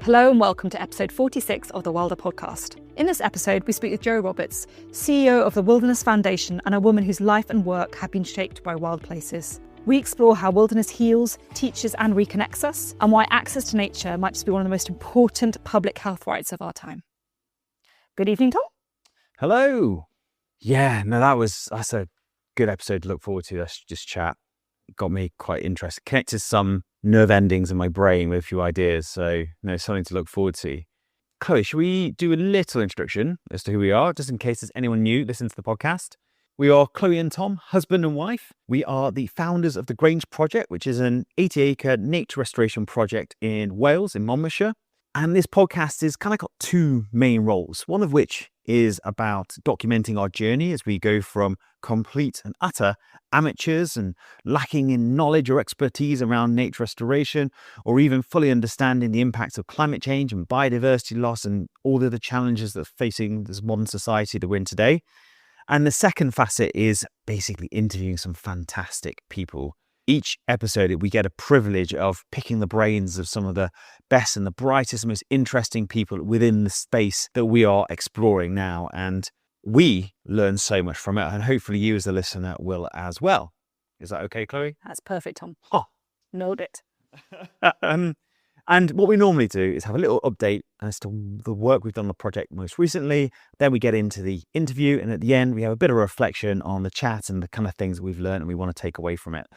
Hello and welcome to episode 46 of the Wilder podcast. In this episode, we speak with Jo Roberts, CEO of the Wilderness Foundation and a woman whose life and work have been shaped by wild places. We explore how wilderness heals, teaches and reconnects us, and why access to nature might just be one of the most important public health rights of our time. Good evening, Tom. Hello. Yeah, no, that's a good episode to look forward to. Let's just chat. Got me quite interested. Connected some nerve endings in my brain with a few ideas. So, something to look forward to. Chloe, should we do a little introduction as to who we are, just in case there's anyone new listening to the podcast? We are Chloe and Tom, husband and wife. We are the founders of the Grange Project, which is an 80-acre nature restoration project in Wales, in Monmouthshire. And this podcast has kind of got two main roles, one of which is about documenting our journey as we go from complete and utter amateurs and lacking in knowledge or expertise around nature restoration, or even fully understanding the impacts of climate change and biodiversity loss and all the other challenges that are facing this modern society that we're in today. And the second facet is basically interviewing some fantastic people. Each episode, we get a privilege of picking the brains of some of the best and the brightest, most interesting people within the space that we are exploring now. And we learn so much from it. And hopefully you as the listener will as well. Is that okay, Chloe? That's perfect, Tom. Oh, nailed it. And what we normally do is have a little update as to the work we've done on the project most recently. Then we get into the interview. And at the end, we have a bit of reflection on the chat and the kind of things that we've learned and we want to take away from it.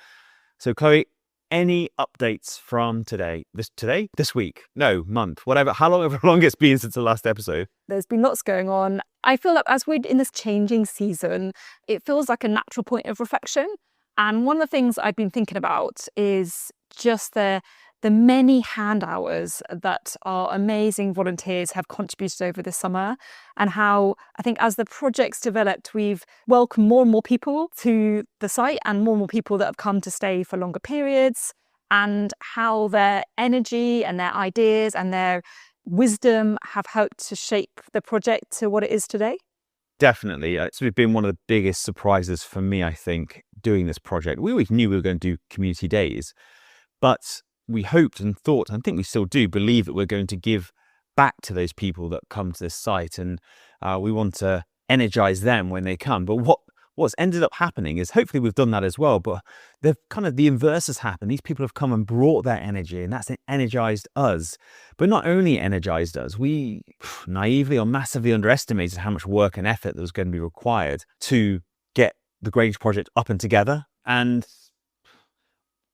So, Chloe, any updates from this week? No, month, whatever, however long it's been since the last episode? There's been lots going on. I feel like as we're in this changing season, it feels like a natural point of reflection. And one of the things I've been thinking about is just the many hand hours that our amazing volunteers have contributed over this summer, and how I think as the project's developed, we've welcomed more and more people to the site and more people that have come to stay for longer periods, and how their energy and their ideas and their wisdom have helped to shape the project to what it is today. Definitely. It's been one of the biggest surprises for me, I think, doing this project. We always knew we were going to do community days, but we hoped and thought, and I think we still do believe, that we're going to give back to those people that come to this site, and we want to energize them when they come. But what's ended up happening is, hopefully we've done that as well, but the inverse has happened. These people have come and brought their energy, and that's energized us. But not only energized us, we naively or massively underestimated how much work and effort there was going to be required to get the Grange Project up and together. And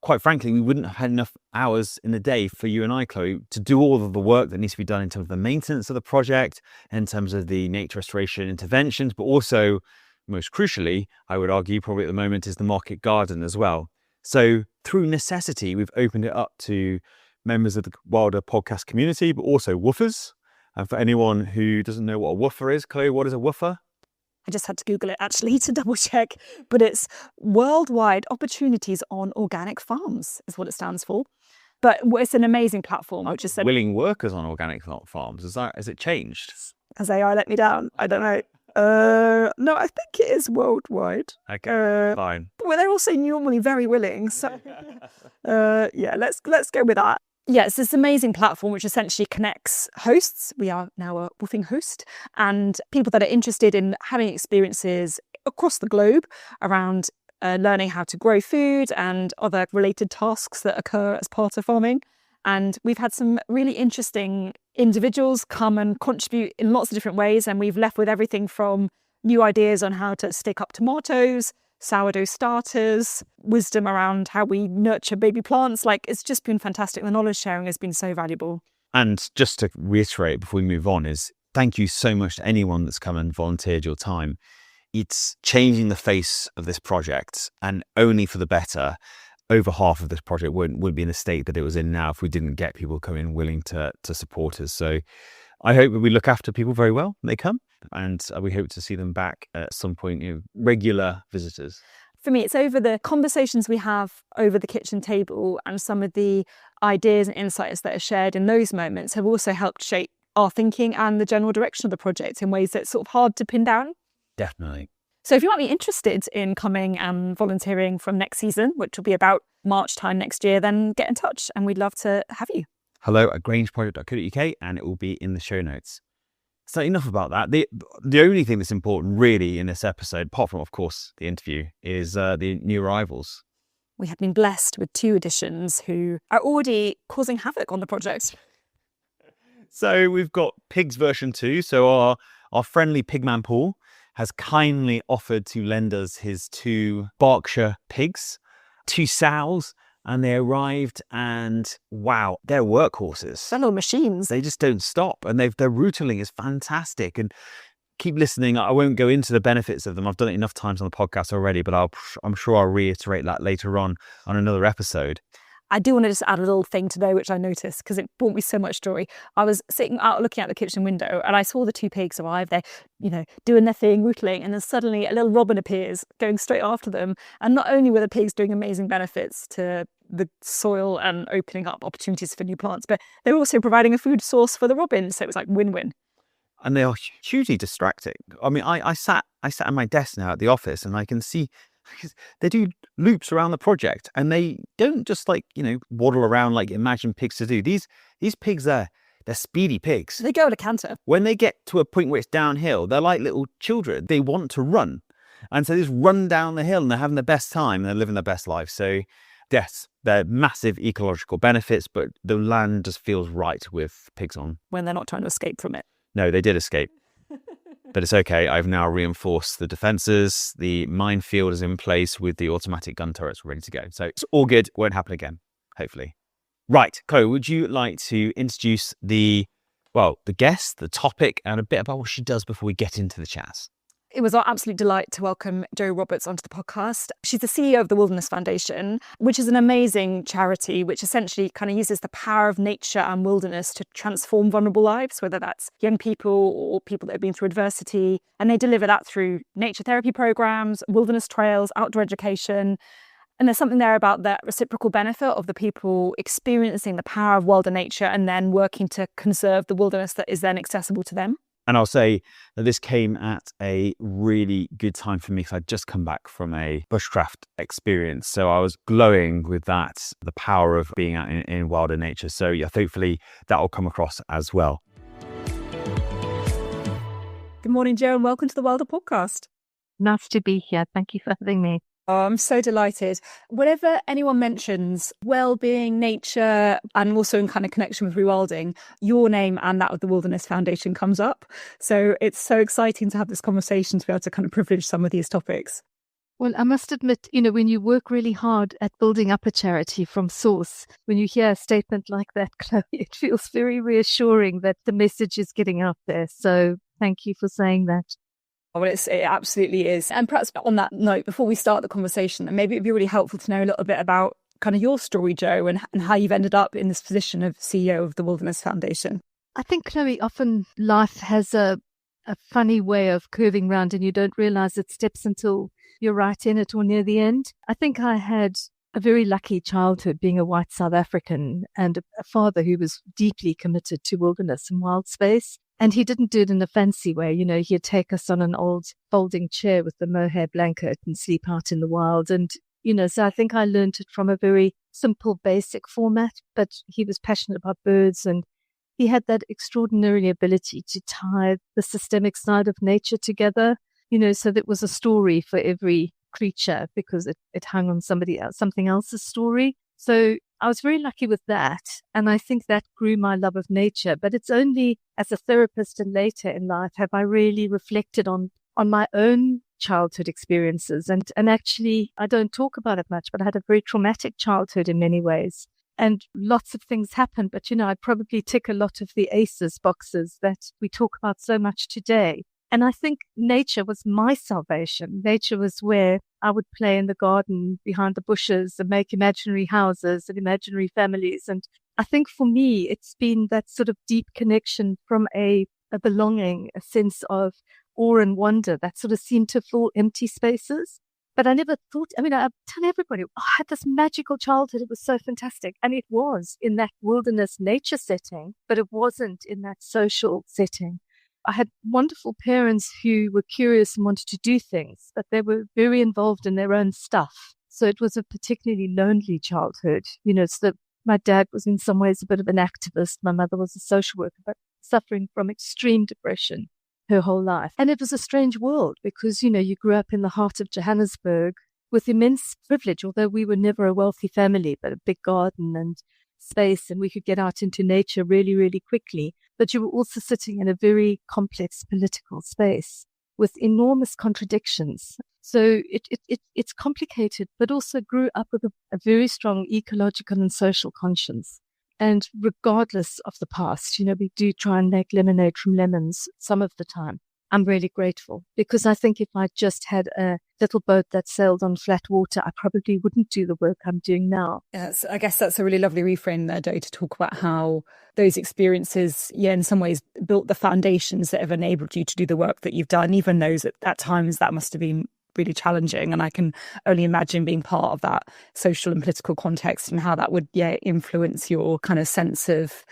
quite frankly, we wouldn't have had enough hours in the day for you and I, Chloe, to do all of the work that needs to be done in terms of the maintenance of the project, in terms of the nature restoration interventions, but also, most crucially, I would argue probably at the moment, is the market garden as well. So through necessity, we've opened it up to members of the Wilder podcast community, but also woofers. And for anyone who doesn't know what a woofer is, Chloe, what is a woofer? I just had to Google it actually to double check, but it's Worldwide Opportunities on Organic Farms is what it stands for. But it's an amazing platform. Which is willing workers on organic farms. Has it changed? Has AI let me down? I don't know. No, I think it is worldwide. Okay, fine. But they're also normally very willing. So let's go with that. Yes, this amazing platform which essentially connects hosts. We are now a woofing host, and people that are interested in having experiences across the globe around learning how to grow food and other related tasks that occur as part of farming. And we've had some really interesting individuals come and contribute in lots of different ways, and we've left with everything from new ideas on how to stick up tomatoes, sourdough starters, wisdom around how we nurture baby plants. It's just been fantastic. The knowledge sharing has been so valuable. And just to reiterate before we move on is, thank you so much to anyone that's come and volunteered your time. It's changing the face of this project, and only for the better. Over half of this project wouldn't be in the state that it was in now if we didn't get people coming willing to support us. So I hope that we look after people very well when they come, and we hope to see them back at some point, regular visitors. For me, it's over the conversations we have over the kitchen table, and some of the ideas and insights that are shared in those moments have also helped shape our thinking and the general direction of the project in ways that's sort of hard to pin down. Definitely. So if you might be interested in coming and volunteering from next season, which will be about March time next year, then get in touch and we'd love to have you. hello@grangeproject.co.uk, and it will be in the show notes. So enough about that. The only thing that's important really in this episode, apart from, of course, the interview, is the new arrivals. We have been blessed with 2 additions who are already causing havoc on the project. So we've got Pigs version 2. So our friendly pigman Paul has kindly offered to lend us his 2 Berkshire pigs, 2 sows, and they arrived, and wow, they're workhorses. They're little machines. They just don't stop, and their rootling is fantastic. And keep listening. I won't go into the benefits of them. I've done it enough times on the podcast already, but I'm sure I'll reiterate that later on another episode. I do want to just add a little thing today, which I noticed because it brought me so much joy. I was sitting out looking out the kitchen window and I saw the 2 pigs arrive. They're, doing their thing, rootling, and then suddenly a little robin appears going straight after them. And not only were the pigs doing amazing benefits to the soil and opening up opportunities for new plants, but they were also providing a food source for the robins. So it was like win-win. And they are hugely distracting. I mean, I sat at my desk now at the office, and I can see they do loops around the project, and they don't just waddle around like imagine pigs to do. These pigs they're speedy pigs. They go at a canter. When they get to a point where it's downhill, they're like little children. They want to run, and so they just run down the hill, and they're having the best time, and they're living their best life. So yes, they're massive ecological benefits, but the land just feels right with pigs on. When they're not trying to escape from it. No, they did escape. But it's okay. I've now reinforced the defences. The minefield is in place with the automatic gun turrets ready to go. So it's all good. Won't happen again, hopefully. Right, Chloe, would you like to introduce the guest, the topic, and a bit about what she does before we get into the chat? It was our absolute delight to welcome Jo Roberts onto the podcast. She's the CEO of the Wilderness Foundation, which is an amazing charity which essentially kind of uses the power of nature and wilderness to transform vulnerable lives, whether that's young people or people that have been through adversity. And they deliver that through nature therapy programs, wilderness trails, outdoor education. And there's something there about that reciprocal benefit of the people experiencing the power of wilder nature and then working to conserve the wilderness that is then accessible to them. And I'll say that this came at a really good time for me because I'd just come back from a bushcraft experience. So I was glowing with that, the power of being out in wilder nature. So yeah, hopefully that will come across as well. Good morning, Jo, and welcome to the Wilder Podcast. Nice to be here. Thank you for having me. Oh, I'm so delighted. Whenever anyone mentions well-being, nature, and also in kind of connection with rewilding, your name and that of the Wilderness Foundation comes up. So it's so exciting to have this conversation to be able to kind of privilege some of these topics. Well, I must admit, when you work really hard at building up a charity from source, when you hear a statement like that, Chloe, it feels very reassuring that the message is getting out there. So thank you for saying that. Well, it absolutely is. And perhaps on that note, before we start the conversation, maybe it'd be really helpful to know a little bit about kind of your story, Jo, and how you've ended up in this position of CEO of the Wilderness Foundation. I think, Chloe, often life has a funny way of curving round and you don't realize it steps until you're right in it or near the end. I think I had a very lucky childhood being a white South African and a father who was deeply committed to wilderness and wild space. And he didn't do it in a fancy way. He'd take us on an old folding chair with the mohair blanket and sleep out in the wild. And, so I think I learned it from a very simple, basic format, but he was passionate about birds and he had that extraordinary ability to tie the systemic side of nature together, so that was a story for every creature because it hung on something else's story. So I was very lucky with that. And I think that grew my love of nature. But it's only as a therapist and later in life have I really reflected on my own childhood experiences. And actually, I don't talk about it much, but I had a very traumatic childhood in many ways. And lots of things happened. But, I probably tick a lot of the ACEs boxes that we talk about so much today. And I think nature was my salvation. Nature was where I would play in the garden behind the bushes and make imaginary houses and imaginary families. And I think for me, it's been that sort of deep connection from a belonging, a sense of awe and wonder that sort of seemed to fill empty spaces. But I never thought, I tell everybody, I had this magical childhood. It was so fantastic. And it was in that wilderness nature setting, but it wasn't in that social setting. I had wonderful parents who were curious and wanted to do things, but they were very involved in their own stuff. So it was a particularly lonely childhood. So My dad was in some ways a bit of an activist. My mother was a social worker, but suffering from extreme depression her whole life. And it was a strange world because, you grew up in the heart of Johannesburg with immense privilege, although we were never a wealthy family, but a big garden and space, and we could get out into nature really, really quickly. But you were also sitting in a very complex political space with enormous contradictions. So it's complicated, but also grew up with a very strong ecological and social conscience. And regardless of the past, we do try and make lemonade from lemons some of the time. I'm really grateful because I think if I just had a little boat that sailed on flat water, I probably wouldn't do the work I'm doing now. Yes, I guess that's a really lovely reframe there, Do, to talk about how those experiences, in some ways built the foundations that have enabled you to do the work that you've done, even though at times that must have been really challenging. And I can only imagine being part of that social and political context and how that would, influence your kind of sense of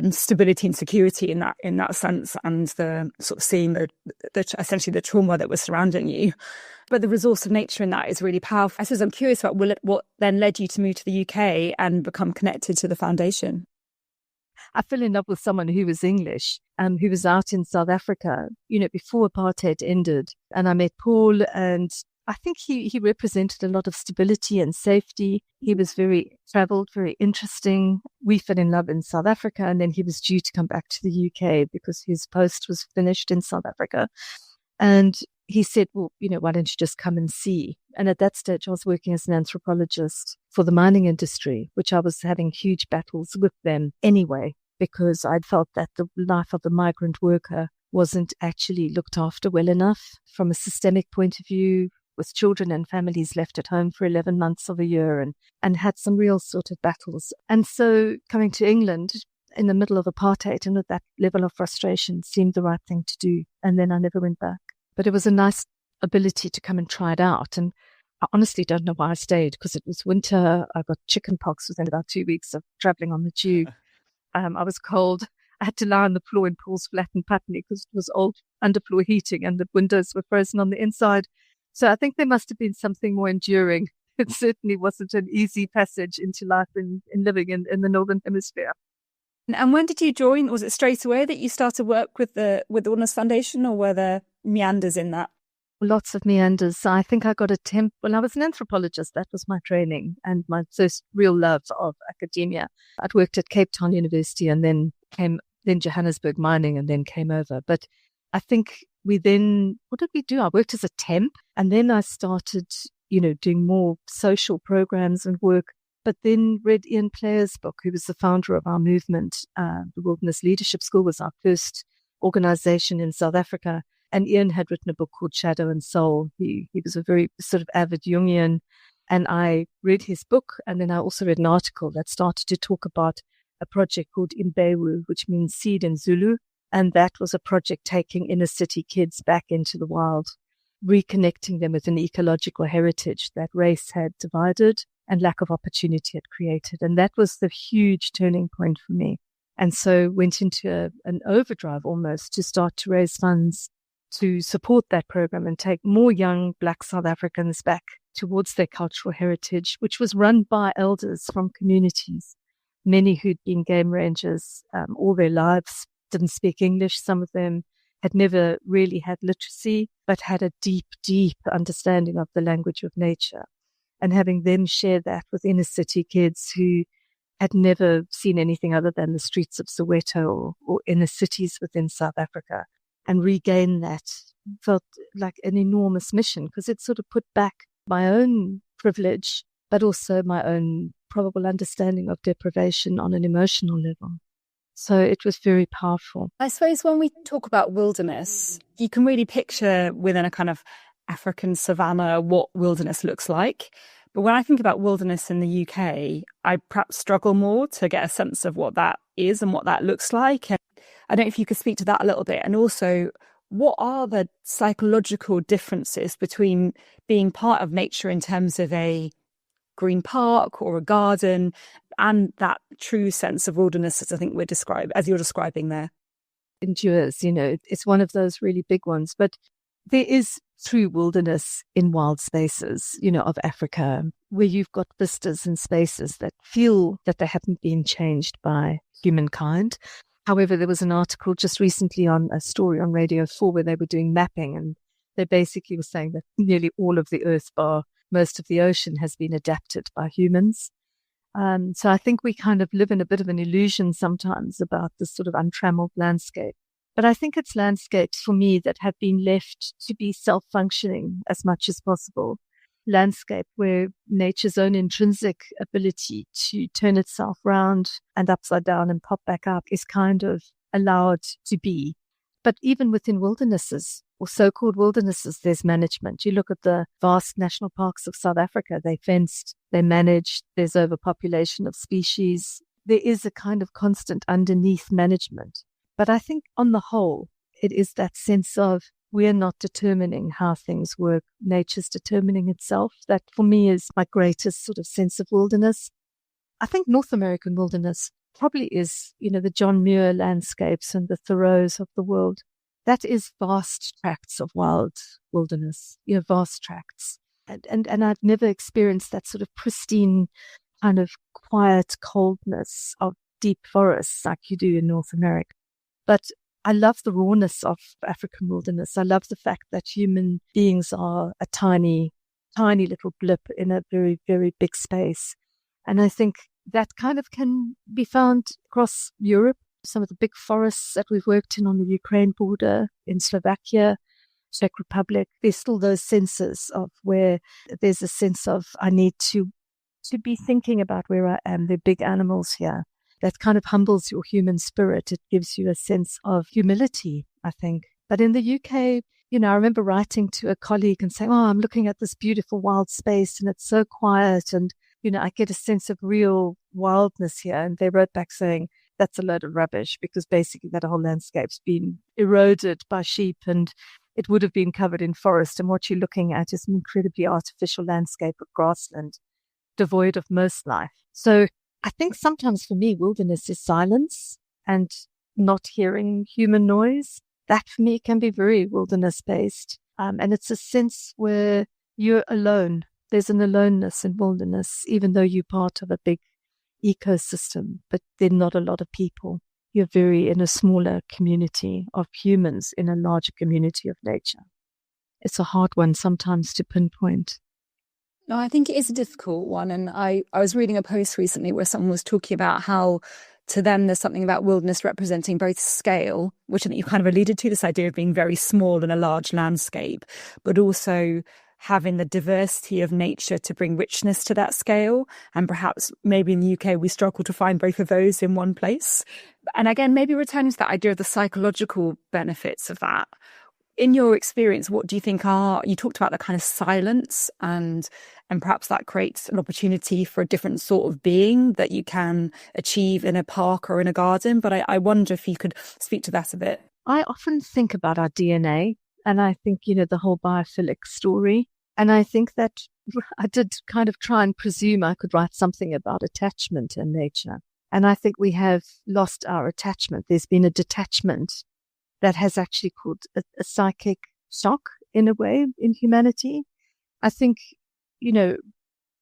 stability and security in that sense, and the sort of seeing the essentially the trauma that was surrounding you. But the resource of nature in that is really powerful. I suppose I'm curious about what then led you to move to the UK and become connected to the foundation. I fell in love with someone who was English, who was out in South Africa, before apartheid ended. And I met Paul, and I think he represented a lot of stability and safety. He was very traveled, very interesting. We fell in love in South Africa, and then he was due to come back to the UK because his post was finished in South Africa. And he said, well, why don't you just come and see? And at that stage, I was working as an anthropologist for the mining industry, which I was having huge battles with them anyway, because I'd felt that the life of the migrant worker wasn't actually looked after well enough from a systemic point of view, with children and families left at home for 11 months of a year, and had some real sort of battles. And so coming to England in the middle of apartheid and with that level of frustration seemed the right thing to do. And then I never went back. But it was a nice ability to come and try it out. And I honestly don't know why I stayed, because it was winter. I got chicken pox within about 2 weeks of traveling on the tube. I was cold. I had to lie on the floor in Paul's flat in Putney because it was old underfloor heating and the windows were frozen on the inside. So I think there must have been something more enduring. It certainly wasn't an easy passage into life in living in the Northern Hemisphere. And when did you join? Was it straight away that you started work with the Wilderness Foundation, or were there meanders in that? Lots of meanders. I think I got a temp. Well, I was an anthropologist. That was my training and my first real love of academia. I'd worked at Cape Town University and then Johannesburg mining and then came over. But I think what did we do? I worked as a temp, and then I started, doing more social programs and work, but then read Ian Player's book, who was the founder of our movement. The Wilderness Leadership School was our first organization in South Africa. And Ian had written a book called Shadow and Soul. He was a very sort of avid Jungian. And I read his book, and then I also read an article that started to talk about a project called Imbewu, which means seed in Zulu. And that was a project taking inner city kids back into the wild, reconnecting them with an ecological heritage that race had divided and lack of opportunity had created. And that was the huge turning point for me. And so went into an overdrive almost to start to raise funds to support that program and take more young Black South Africans back towards their cultural heritage, which was run by elders from communities, many who'd been game rangers all their lives, didn't speak English. Some of them had never really had literacy, but had a deep, deep understanding of the language of nature. And having them share that with inner city kids who had never seen anything other than the streets of Soweto or inner cities within South Africa, and regain that felt like an enormous mission, because it sort of put back my own privilege, but also my own probable understanding of deprivation on an emotional level. So it was very powerful. I suppose when we talk about wilderness, you can really picture within a kind of African savanna what wilderness looks like. But when I think about wilderness in the UK, I perhaps struggle more to get a sense of what that is and what that looks like. And I don't know if you could speak to that a little bit. And also, what are the psychological differences between being part of nature in terms of a green park or a garden and that true sense of wilderness as I think as you're describing there? Endures, it's one of those really big ones. But there is through wilderness in wild spaces, of Africa, where you've got vistas and spaces that feel that they haven't been changed by humankind. However, there was an article just recently on a story on Radio 4 where they were doing mapping, and they basically were saying that nearly all of the earth, bar most of the ocean, has been adapted by humans. So I think we kind of live in a bit of an illusion sometimes about this sort of untrammeled landscape. But I think it's landscapes for me that have been left to be self-functioning as much as possible. Landscape where nature's own intrinsic ability to turn itself round and upside down and pop back up is kind of allowed to be. But even within wildernesses, or so-called wildernesses, there's management. You look at the vast national parks of South Africa, they're fenced, they're managed, there's overpopulation of species. There is a kind of constant underneath management. But I think on the whole, it is that sense of we're not determining how things work. Nature's determining itself. That for me is my greatest sort of sense of wilderness. I think North American wilderness probably is, the John Muir landscapes and the Thoreaus of the world. That is vast tracts of wild wilderness, vast tracts. And I've never experienced that sort of pristine kind of quiet coldness of deep forests like you do in North America. But I love the rawness of African wilderness. I love the fact that human beings are a tiny, tiny little blip in a very, very big space. And I think that kind of can be found across Europe. Some of the big forests that we've worked in on the Ukraine border, in Slovakia, Czech Republic, there's still those senses of where there's a sense of I need to be thinking about where I am. There are big animals here. That kind of humbles your human spirit. It gives you a sense of humility, I think. But in the UK, I remember writing to a colleague and saying, I'm looking at this beautiful wild space and it's so quiet and, I get a sense of real wildness here. And they wrote back saying, that's a load of rubbish because basically that whole landscape's been eroded by sheep and it would have been covered in forest. And what you're looking at is an incredibly artificial landscape of grassland, devoid of most life. So I think sometimes for me, wilderness is silence and not hearing human noise. That for me can be very wilderness-based. And it's a sense where you're alone. There's an aloneness in wilderness, even though you're part of a big ecosystem, but there are not a lot of people. You're very in a smaller community of humans in a larger community of nature. It's a hard one sometimes to pinpoint. No, I think it is a difficult one. And I was reading a post recently where someone was talking about how to them there's something about wilderness representing both scale, which I think you kind of alluded to, this idea of being very small in a large landscape, but also having the diversity of nature to bring richness to that scale. And perhaps maybe in the UK, we struggle to find both of those in one place. And again, maybe returning to that idea of the psychological benefits of that. In your experience, what do you think you talked about the kind of silence and perhaps that creates an opportunity for a different sort of being that you can achieve in a park or in a garden. But I wonder if you could speak to that a bit. I often think about our DNA and I think, the whole biophilic story. And I think that I did kind of try and presume I could write something about attachment in nature. And I think we have lost our attachment. There's been a detachment that has actually caused a psychic shock in a way in humanity. I think,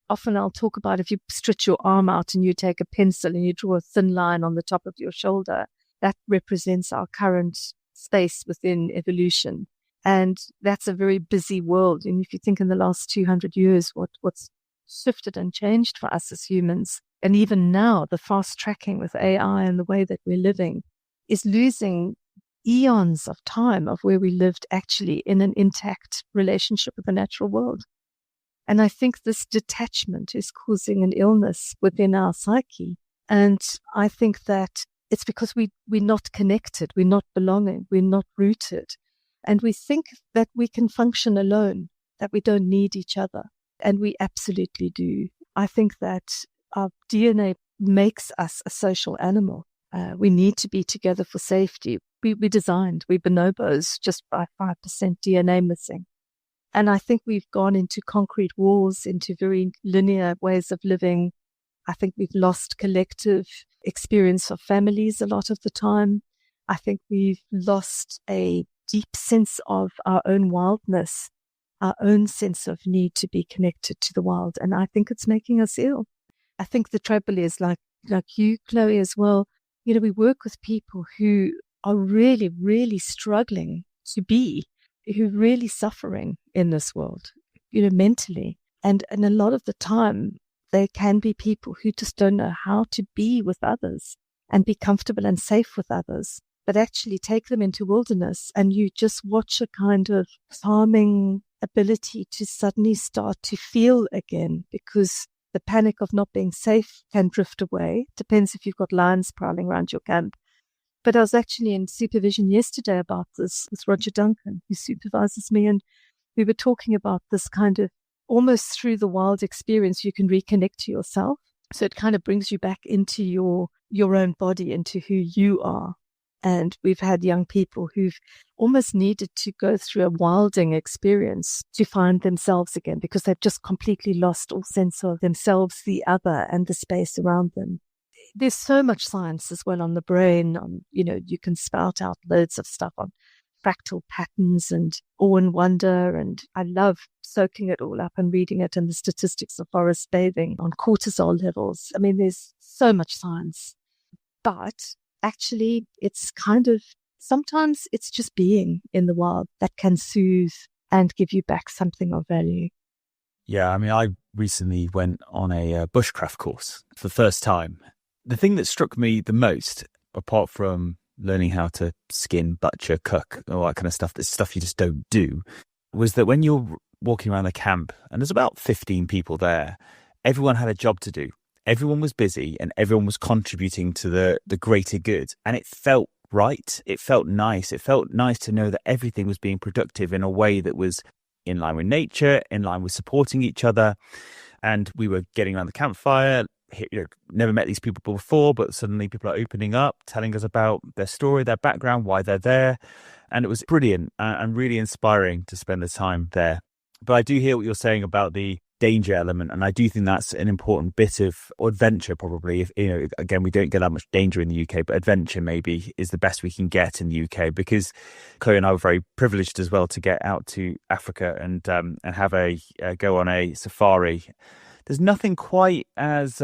often I'll talk about if you stretch your arm out and you take a pencil and you draw a thin line on the top of your shoulder, that represents our current space within evolution. And that's a very busy world. And if you think in the last 200 years, what's shifted and changed for us as humans, and even now the fast tracking with AI and the way that we're living is losing eons of time of where we lived actually in an intact relationship with the natural world. And I think this detachment is causing an illness within our psyche. And I think that it's because we're not connected, we're not belonging, we're not rooted. And we think that we can function alone, that we don't need each other. And we absolutely do. I think that our DNA makes us a social animal. We need to be together for safety. We're bonobos just by 5% DNA missing. And I think we've gone into concrete walls, into very linear ways of living. I think we've lost collective experience of families a lot of the time. I think we've lost a deep sense of our own wildness our own sense of need to be connected to the wild. And I think it's making us ill. I think the trouble is like you, Chloe, as well. We work with people who are really, really struggling to be, who are really suffering in this world, mentally. And a lot of the time, there can be people who just don't know how to be with others and be comfortable and safe with others, but actually take them into wilderness and you just watch a kind of calming ability to suddenly start to feel again, because the panic of not being safe can drift away. Depends if you've got lions prowling around your camp. But I was actually in supervision yesterday about this with Roger Duncan, who supervises me, and we were talking about this kind of almost through the wild experience, you can reconnect to yourself. So it kind of brings you back into your own body, into who you are. And we've had young people who've almost needed to go through a wilding experience to find themselves again, because they've just completely lost all sense of themselves, the other, and the space around them. There's so much science as well on the brain. You can spout out loads of stuff on fractal patterns and awe and wonder. And I love soaking it all up and reading it, and the statistics of forest bathing on cortisol levels. I mean, there's so much science. But actually, it's kind of, sometimes it's just being in the wild that can soothe and give you back something of value. Yeah, I mean, I recently went on a bushcraft course for the first time. The thing that struck me the most, apart from learning how to skin, butcher, cook, all that kind of stuff, that's stuff you just don't do, was that when you're walking around the camp, and there's about 15 people there, everyone had a job to do. Everyone was busy and everyone was contributing to the greater good. And it felt right. It felt nice. It felt nice to know that everything was being productive in a way that was in line with nature, in line with supporting each other. And we were getting around the campfire. Never met these people before, but suddenly people are opening up, telling us about their story, their background, why they're there. And it was brilliant and really inspiring to spend the time there. But I do hear what you're saying about the danger element, and I do think that's an important bit of adventure. Probably, if again, we don't get that much danger in the UK, but adventure maybe is the best we can get in the UK, because Chloe and I were very privileged as well to get out to Africa and have a go on a safari. There's nothing quite as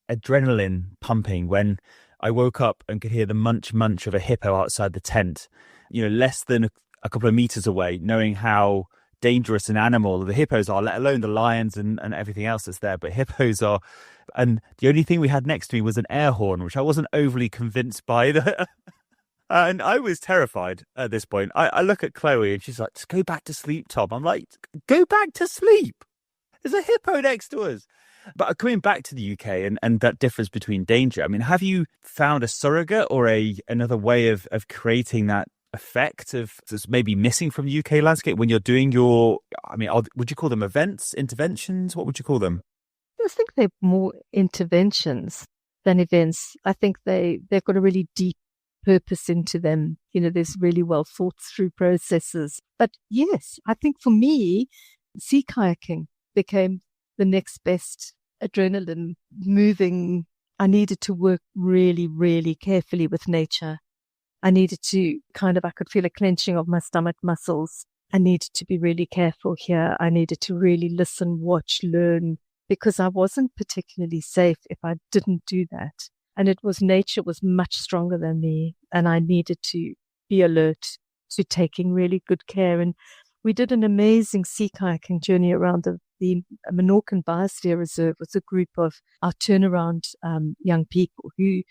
adrenaline pumping when I woke up and could hear the munch of a hippo outside the tent, less than a couple of meters away, knowing how dangerous an animal the hippos are, let alone the lions and everything else that's there. But hippos are, and the only thing we had next to me was an air horn, which I wasn't overly convinced by. And I was terrified at this point. I look at Chloe and she's like, just go back to sleep, Tom. I'm like, go back to sleep. There's a hippo next to us. But coming back to the UK and that difference between danger, I mean, have you found a surrogate or another way of creating that effect of that's maybe missing from the UK landscape when you're doing your, would you call them events, interventions? What would you call them? I think they're more interventions than events. I think they've got a really deep purpose into them. There's really well thought through processes. But yes, I think for me, sea kayaking became the next best adrenaline moving. I needed to work really, really carefully with nature. I needed to I could feel a clenching of my stomach muscles. I needed to be really careful here. I needed to really listen, watch, learn, because I wasn't particularly safe if I didn't do that. And nature was much stronger than me. And I needed to be alert to taking really good care. And we did an amazing sea kayaking journey around the Menorcan Biosphere Reserve with a group of our turnaround young people who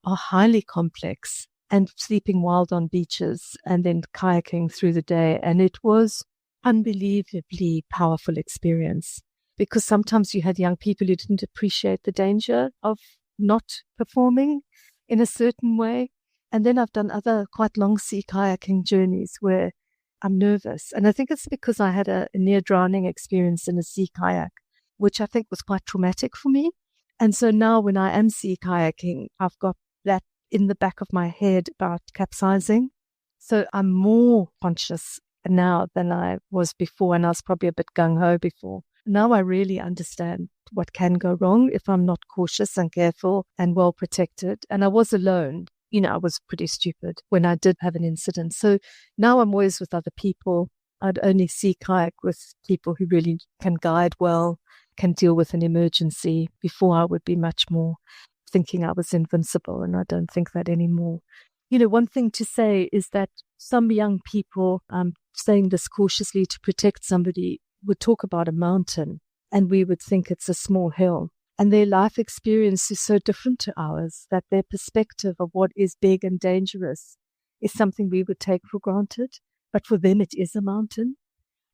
are highly complex and sleeping wild on beaches and then kayaking through the day. And it was unbelievably powerful experience, because sometimes you had young people who didn't appreciate the danger of not performing in a certain way. And then I've done other quite long sea kayaking journeys where I'm nervous. And I think it's because I had a near drowning experience in a sea kayak, which I think was quite traumatic for me. And so now when I am sea kayaking, I've got that in the back of my head about capsizing. So I'm more conscious now than I was before, and I was probably a bit gung-ho before. Now I really understand what can go wrong if I'm not cautious and careful and well protected. And I was alone. I was pretty stupid when I did have an incident. So now I'm always with other people. I'd only sea kayak with people who really can guide well, can deal with an emergency. Before, I would be much more thinking I was invincible, and I don't think that anymore. One thing to say is that some young people, I'm saying this cautiously to protect somebody, would talk about a mountain and we would think it's a small hill. And their life experience is so different to ours that their perspective of what is big and dangerous is something we would take for granted. But for them, it is a mountain.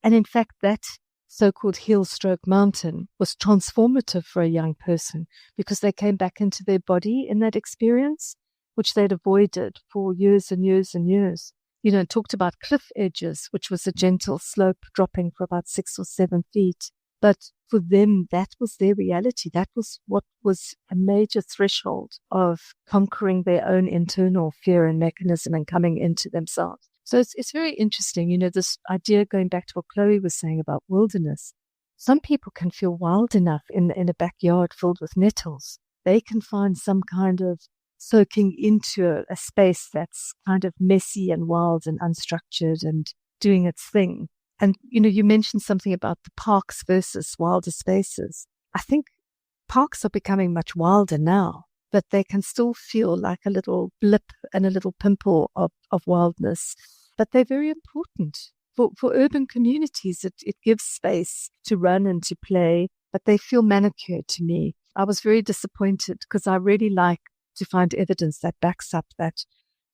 And in fact, that so-called hill stroke mountain was transformative for a young person because they came back into their body in that experience, which they'd avoided for years and years and years. Talked about cliff edges, which was a gentle slope dropping for about 6 or 7 feet. But for them, that was their reality. That was what was a major threshold of conquering their own internal fear and mechanism and coming into themselves. So it's very interesting, this idea going back to what Chloe was saying about wilderness. Some people can feel wild enough in a backyard filled with nettles. They can find some kind of soaking into a space that's kind of messy and wild and unstructured and doing its thing. And, you mentioned something about the parks versus wilder spaces. I think parks are becoming much wilder now, but they can still feel like a little blip and a little pimple of wildness. But they're very important. For urban communities, it gives space to run and to play, but they feel manicured to me. I was very disappointed because I really like to find evidence that backs up that,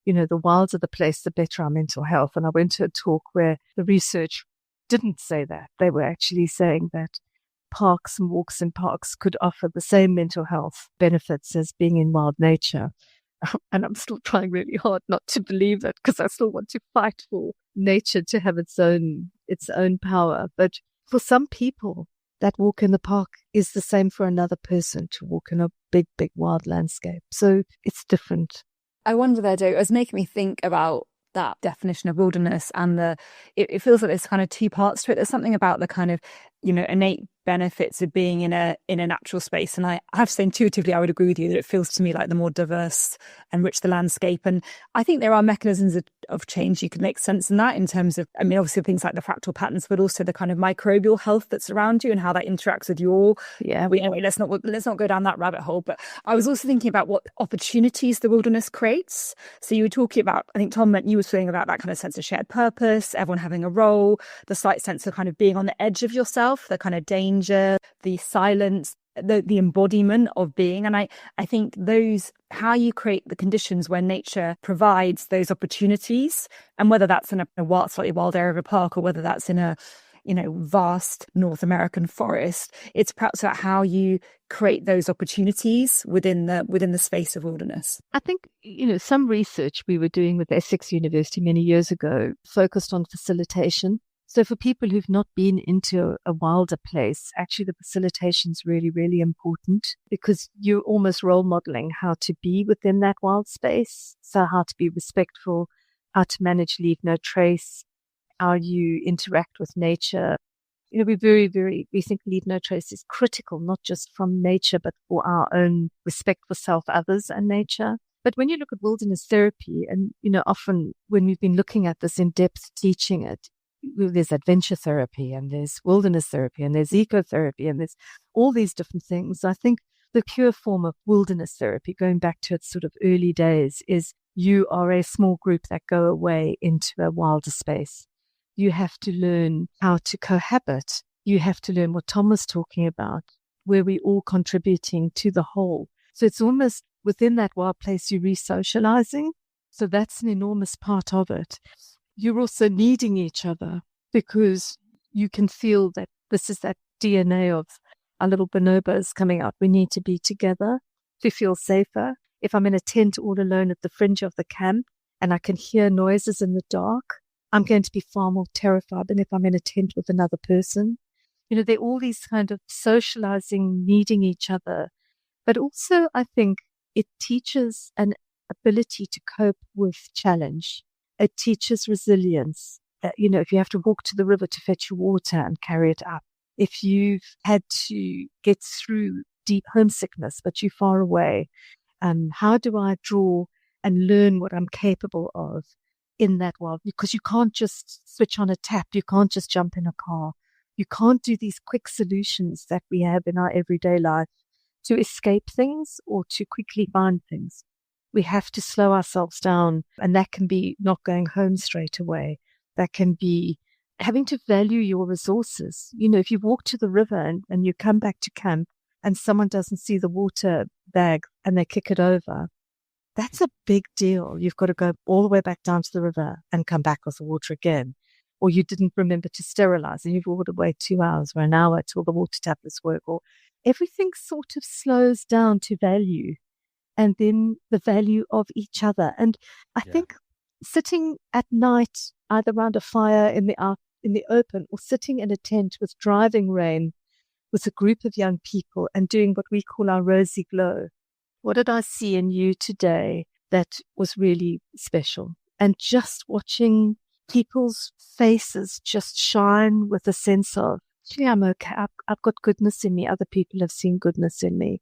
the wilder the place, the better our mental health. And I went to a talk where the research didn't say that. They were actually saying that parks and walks in parks could offer the same mental health benefits as being in wild nature. And I'm still trying really hard not to believe that because I still want to fight for nature to have its own power. But for some people, that walk in the park is the same for another person to walk in a big, big wild landscape. So it's different. I wonder there, Jo, it was making me think about that definition of wilderness and it feels like there's kind of two parts to it. There's something about the kind of, innate benefits of being in a natural space. And I have to say intuitively, I would agree with you that it feels to me like the more diverse and rich the landscape. And I think there are mechanisms of change. You can make sense in that in terms of, obviously things like the fractal patterns, but also the kind of microbial health that's around you and how that interacts with your, anyway, let's not go down that rabbit hole. But I was also thinking about what opportunities the wilderness creates. So you were talking about, I think Tom, you were saying about that kind of sense of shared purpose, everyone having a role, the slight sense of kind of being on the edge of yourself, the kind of danger, the silence, the embodiment of being. And I think how you create the conditions where nature provides those opportunities, and whether that's in a slightly wild area of a park or whether that's in a vast North American forest, it's perhaps about how you create those opportunities within the space of wilderness. I think, some research we were doing with Essex University many years ago focused on facilitation. So for people who've not been into a wilder place, actually the facilitation is really, really important because you're almost role modeling how to be within that wild space. So how to be respectful, how to manage leave no trace, how you interact with nature. We think leave no trace is critical, not just from nature, but for our own respect for self, others, and nature. But when you look at wilderness therapy, and, often when we've been looking at this in depth, teaching it, there's adventure therapy and there's wilderness therapy and there's ecotherapy and there's all these different things. I think the pure form of wilderness therapy, going back to its sort of early days, is you are a small group that go away into a wilder space. You have to learn how to cohabit. You have to learn what Tom was talking about, where we're all contributing to the whole. So it's almost within that wild place you're re-socializing. So that's an enormous part of it. You're also needing each other because you can feel that this is that DNA of our little bonobos coming out. We need to be together to feel safer. If I'm in a tent all alone at the fringe of the camp and I can hear noises in the dark, I'm going to be far more terrified than if I'm in a tent with another person. There are all these kind of socializing, needing each other. But also, I think it teaches an ability to cope with challenge. It teaches resilience. If you have to walk to the river to fetch your water and carry it up, if you've had to get through deep homesickness, but you're far away, how do I draw and learn what I'm capable of? in that world, because you can't just switch on a tap. You can't just jump in a car. You can't do these quick solutions that we have in our everyday life to escape things or to quickly find things. We have to slow ourselves down, and that can be not going home straight away. That can be having to value your resources. You know, if you walk to the river and you come back to camp and someone doesn't see the water bag and they kick it over, that's a big deal. You've got to go all the way back down to the river and come back with the water again. Or you didn't remember to sterilize and you've walked away 2 hours or an hour till the water tablets work. Or everything sort of slows down to value, and then the value of each other. And I think sitting at night, either around a fire in the open, or sitting in a tent with driving rain with a group of young people and doing what we call our rosy glow. What did I see in you today that was really special? And just watching people's faces just shine with a sense of, gee, I'm okay. I've got goodness in me. Other people have seen goodness in me.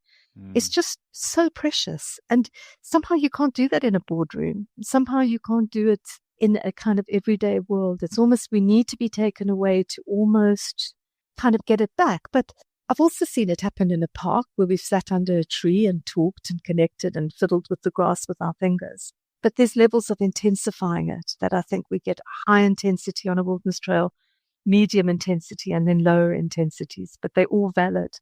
It's just so precious. And somehow you can't do that in a boardroom. Somehow you can't do it in a kind of everyday world. It's almost, we need to be taken away to almost kind of get it back. But I've also seen it happen in a park where we've sat under a tree and talked and connected and fiddled with the grass with our fingers. But there's levels of intensifying it that I think we get high intensity on a wilderness trail, medium intensity, and then lower intensities. But they're all valid.